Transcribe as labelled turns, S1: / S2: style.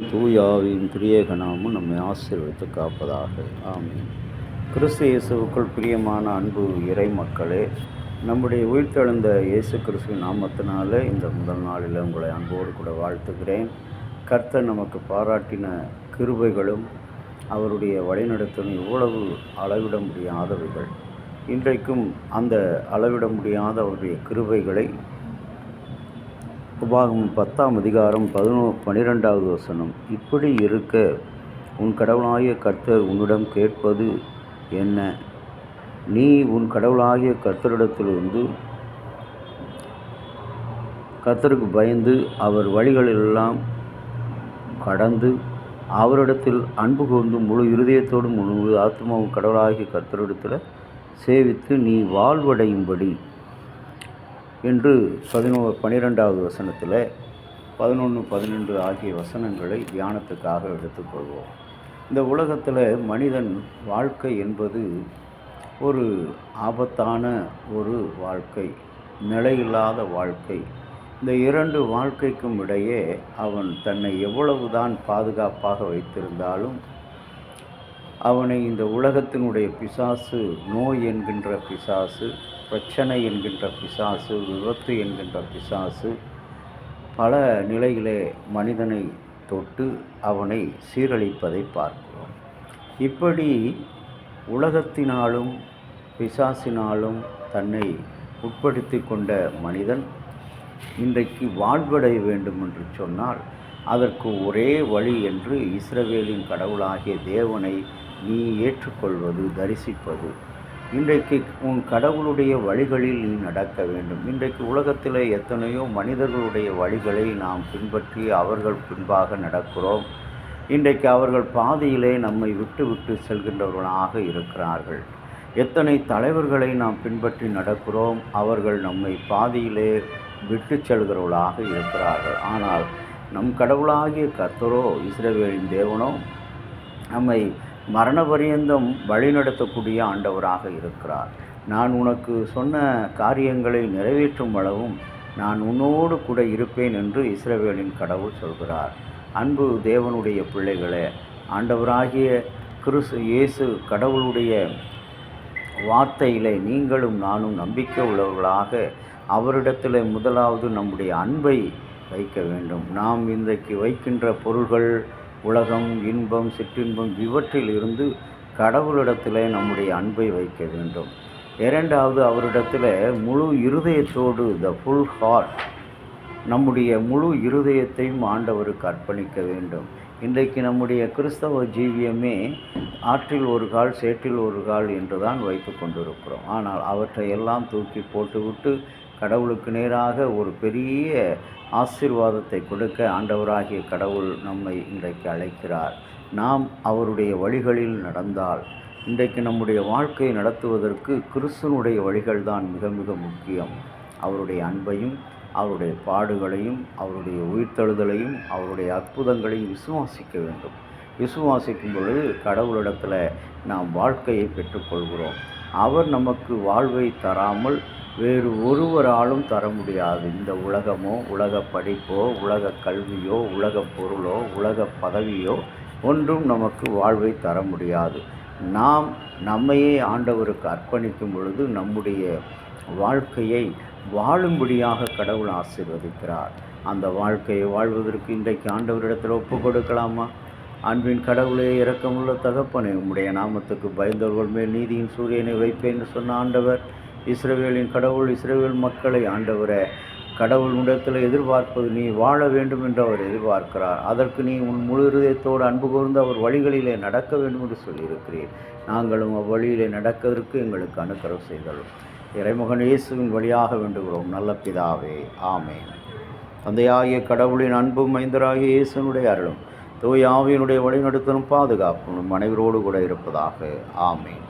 S1: தூயாவின் திரியேக நாமம் நம்மை ஆசீர்வதித்து காப்பதாக. ஆமென். கிறிஸ்து இயேசுவுக்குள் பிரியமான அன்பு இறை மக்களே, நம்முடைய உயிர்த்தெழுந்த இயேசு கிறிஸ்துவின் நாமத்தினாலே இந்த முதல் நாளில் உங்களை அன்போடு கூட வாழ்த்துகிறேன். கர்த்தர் நமக்கு பாராட்டின கிருபைகளும் அவருடைய வழிநடத்தலும் இவ்வளவு அளவிட முடியாதவைகள். இன்றைக்கும் அந்த அளவிட முடியாத அவருடைய கிருபைகளை உபாகமம் 10ஆம் அதிகாரம் 12வது வசனம், இப்படி இருக்க உன் கடவுளாகிய கர்த்தர் உன்னிடம் கேட்பது என்ன? நீ உன் கடவுளாகிய கர்த்தரிடத்திலிருந்து கர்த்தருக்கு பயந்து அவர் வழிகளெல்லாம் கடந்து அவரிடத்தில் அன்பு கூர்ந்து முழு இருதயத்தோடும் முழு ஆத்மாவும் கடவுளாகிய கர்த்தரிடத்தில் சேவித்து நீ வாழ்வடையும்படி என்று 12வது வசனத்தில் 11, 12 ஆகிய வசனங்களை தியானத்துக்காக எடுத்துக்கொள்வோம். இந்த உலகத்தில் மனிதன் வாழ்க்கை என்பது ஒரு ஆபத்தான ஒரு வாழ்க்கை, நிலையில்லாத வாழ்க்கை. இந்த இரண்டு வாழ்க்கைக்கும் இடையே அவன் தன்னை எவ்வளவுதான் பாதுகாப்பாக வைத்திருந்தாலும் அவனை இந்த உலகத்தினுடைய பிசாசு, நோய் என்கின்ற பிசாசு, பிரச்சனை என்கின்ற பிசாசு, விபத்து என்கின்ற பிசாசு பல நிலையிலே மனிதனை தொட்டு அவனை சீரழிப்பதை பார்க்கிறோம். இப்படி உலகத்தினாலும் பிசாசினாலும் தன்னை உட்படுத்தி கொண்ட மனிதன் இன்றைக்கு வாழ்வடைய வேண்டும் என்று சொன்னால் அதற்கு ஒரே வழி என்று இஸ்ரவேலின் கடவுளாகிய தேவனை நீ ஏற்றுக்கொள்வது, தரிசிப்பது. இன்றைக்கு உன் கடவுளுடைய வழிகளில் நீ நடக்க வேண்டும். இன்றைக்கு உலகத்தில் எத்தனையோ மனிதர்களுடைய வழிகளை நாம் பின்பற்றி அவர்கள் பின்பாக நடக்கிறோம். இன்றைக்கு அவர்கள் பாதையிலே நம்மை விட்டு விட்டு செல்கின்றவர்களாக இருக்கிறார்கள். எத்தனை தலைவர்களை நாம் பின்பற்றி நடக்கிறோம், அவர்கள் நம்மை பாதையிலே விட்டு செல்கிறவர்களாக இருக்கிறார்கள். ஆனால் நம் கடவுளாகிய கர்த்தரோ, இஸ்ரவேலின் தேவனோ நம்மை மரண பரியந்தம் வழிநடத்தக்கூடிய ஆண்டவராக இருக்கிறார். நான் உனக்கு சொன்ன காரியங்களை நிறைவேற்றும் அளவும் நான் உன்னோடு கூட இருப்பேன் என்று இஸ்ரவேலின் கடவுள் சொல்கிறார். அன்பு தேவனுடைய பிள்ளைகளே, ஆண்டவராகிய கிறிஸ்து இயேசு கடவுளுடைய வார்த்தையிலே நீங்களும் நானும் நம்பிக்கை உள்ளவர்களாக அவரிடத்தில் முதலாவது நம்முடைய அன்பை வைக்க வேண்டும். நாம் இன்றைக்கு வைக்கின்ற பொருள்கள், உலகம், இன்பம், சிற்றின்பம் இவற்றில் இருந்து கடவுளிடத்தில் நம்முடைய அன்பை வைக்க வேண்டும். இரண்டாவது, அவரிடத்தில் முழு இருதயத்தோடு, த ஃபுல் ஹார்ட், நம்முடைய முழு இருதயத்தையும் ஆண்டவருக்கு அர்ப்பணிக்க வேண்டும். இன்றைக்கு நம்முடைய கிறிஸ்தவ ஜீவியமே ஆற்றில் ஒரு கால் சேற்றில் ஒரு கால் என்று தான் வைத்து கொண்டிருக்கிறோம். ஆனால் அவற்றை எல்லாம் தூக்கி போட்டுவிட்டு கடவுளுக்கு நேராக ஒரு பெரிய ஆசீர்வாதத்தை கொடுக்க ஆண்டவராகிய கடவுள் நம்மை இன்றைக்கு அழைக்கிறார். நாம் அவருடைய வழிகளில் நடந்தால் இன்றைக்கு நம்முடைய வாழ்க்கையை நடத்துவதற்கு கிறிஸ்துவனுடைய வழிகள் தான் மிக மிக முக்கியம். அவருடைய அன்பையும் அவருடைய பாடுகளையும் அவருடைய உயிர்த்தெழுதலையும் அவருடைய அற்புதங்களையும் விசுவாசிக்க வேண்டும். விசுவாசிக்கும் பொழுது கடவுளிடத்தில் நாம் வாழ்க்கையை பெற்றுக்கொள்கிறோம். அவர் நமக்கு வாழ்வை தராமல் வேறு ஒருவராலும் தர முடியாது. இந்த உலகமோ, உலக படிப்போ, உலக கல்வியோ, உலக பொருளோ, உலக பதவியோ ஒன்றும் நமக்கு வாழ்வை தர முடியாது. நாம் நம்மையே ஆண்டவருக்கு அர்ப்பணிக்கும் பொழுது நம்முடைய வாழ்க்கையை வாழும்படியாக கடவுள் ஆசீர்வதிக்கிறார். அந்த வாழ்க்கையை வாழ்வதற்கு இன்றைக்கு ஆண்டவரிடத்தில் ஒப்பு கொடுக்கலாமா? அன்பின் கடவுளே, இரக்கமுள்ள தகப்பனே, உம்முடைய நாமத்துக்கு பயந்தவர்கள் மேல் நீதியின் சூரியனை வைப்பேன் என்று சொன்ன ஆண்டவர், இஸ்ரவேலின் கடவுள் இஸ்ரவேல் மக்களை ஆண்டவரை கடவுளிடத்தில் எதிர்பார்ப்பது நீ வாழ வேண்டும் என்று அவர் எதிர்பார்க்கிறார். அதற்கு நீ உன் முழு இருதயத்தோடு அன்பு கூர்ந்து அவர் வழிகளிலே நடக்க வேண்டும் என்று சொல்லியிருக்கிறீர். நாங்களும் அவ்வழியிலே நடக்கிறதற்கு எங்களுக்கு அனுக்கிரகம் செய்தலும் இறைமகன் இயேசுவின் வழியாக வேண்டுகிறோம் நல்ல பிதாவே, ஆமேன். தந்தையாகிய கடவுளின் அன்பும் மைந்தராகிய இயேசுனுடைய அருளும் தூய ஆவியினுடைய வழிநடத்தலும் பாதுகாப்பும் அனைவரோடு கூட இருப்பதாக. ஆமேன்.